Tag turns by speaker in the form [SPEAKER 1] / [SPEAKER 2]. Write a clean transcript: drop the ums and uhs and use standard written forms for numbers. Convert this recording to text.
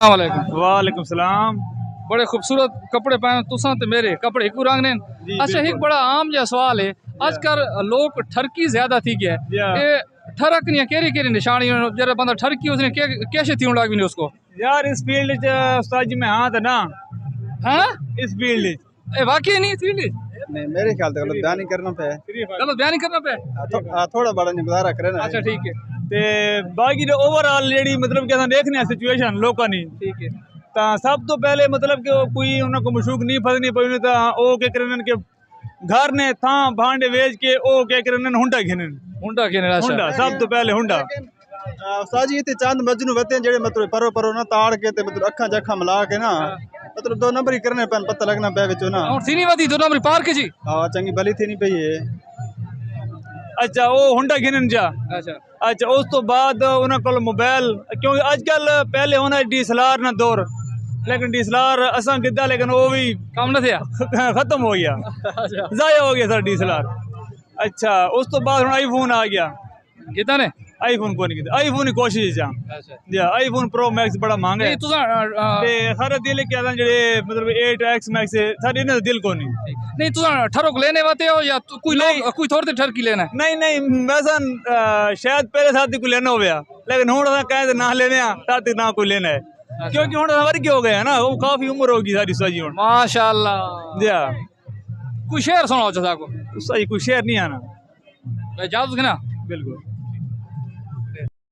[SPEAKER 1] वालेकुम सलाम।
[SPEAKER 2] बड़े खूबसूरत कपड़े पहने तुसा ते मेरे कपड़े एक रंग ने। अच्छा एक बड़ा आम जहा सवाल है, आजकल लोग ठरकी ज्यादा थी गया ये ठरक नहीं केरी केरी निशानी जरा बंदा ठरकी उसने कैसे थी लग भी नहीं उसको
[SPEAKER 1] यार इस फील्ड च उस्ताद जी में हाँ था ना।
[SPEAKER 2] हाँ
[SPEAKER 1] इस फील्ड
[SPEAKER 2] ए वाकई नहीं थी
[SPEAKER 3] नहीं मेरे ख्याल से गलत बयान नहीं करना पे
[SPEAKER 2] गलत बयान नहीं करना पे
[SPEAKER 3] थोड़ा बड़ा नहीं गुजारा करे ना।
[SPEAKER 2] अच्छा ठीक है
[SPEAKER 1] ते बाकी जो ओवरऑल जेडी मतलब कि देखने सिचुएशन लोगों की
[SPEAKER 2] ठीक है
[SPEAKER 1] ਤਾਂ ਸਭ ਤੋਂ ਪਹਿਲੇ ਮਤਲਬ ਕਿ ਕੋਈ ਉਹਨਾਂ ਕੋ ਮਸ਼ੂਕ ਨਹੀਂ ਫਸਣੀ ਪਈ ਤਾਂ ਉਹ ਕੀ ਕਰਨ ਕਿ ਘਰ ਨੇ ਥਾਂ ਭਾਂਡੇ ਵੇਚ ਕੇ ਉਹ ਕੀ ਕਰਨ ਹੁੰਡਾ ਖਿਨਨ
[SPEAKER 2] हुंडा के निराशा
[SPEAKER 1] ਹੁੰਡਾ ਸਭ ਤੋਂ ਪਹਿਲੇ ਹੁੰਡਾ।
[SPEAKER 3] उस्ताद जी इतने चंद मजनू वते जेड़े मतलब परो परो ना ताड़ के ते मतलब अखा जखा मिला के ना मतलब दो नंबर ही करने पैन पता लगना पे विचो ना।
[SPEAKER 2] और थी नहीं वादी दो नंबर पार के जी
[SPEAKER 3] हां चंगी भली थी नहीं पई है।
[SPEAKER 1] अच्छा ਉਹ ਹੁੰਡਾ ਖਿਨਨ ਜਾ।
[SPEAKER 2] अच्छा
[SPEAKER 1] अच्छा उस तो बाद ਉਹਨਾਂ ਕੋਲ मोबाइल क्योंकि अजकल पहले होना डीएसएलआर ना दौर लेकिन डीएसएलआर असा किदा लेकिन वो भी
[SPEAKER 2] काम न थिया
[SPEAKER 1] खत्म हो गया जाया हो गया सर डीएसएलआर। अच्छा उस तो बाद हुन आईफोन आ गया
[SPEAKER 2] कितना ने
[SPEAKER 1] आईफोन को नहीं आईफोन की कोशिश जा
[SPEAKER 2] अच्छा
[SPEAKER 1] या आईफोन प्रो मैक्स बड़ा महंगा है
[SPEAKER 2] नहीं तुसा
[SPEAKER 1] ते सारा दिल क्या जेडे मतलब 8x मैक्स है सारे इन्हें दिल को
[SPEAKER 2] नहीं तुसा ठरक लेने वाते हो या कोई लोग कोई थोड़े ते ठरकी लेना है
[SPEAKER 1] नहीं वैसा शायद पहले साथी को लेना हो गया लेकिन हुन कहे ना लेने साथी ना कोई लेना है क्योंकि हुन वर्ग हो गए ना वो काफी उम्र होगी सारी सजी हुन
[SPEAKER 2] माशाल्लाह
[SPEAKER 1] या
[SPEAKER 2] कोई शेर सुनाओ चाचा को
[SPEAKER 1] सही कोई शेर नहीं आना
[SPEAKER 2] इजाजत ना
[SPEAKER 1] बिल्कुल।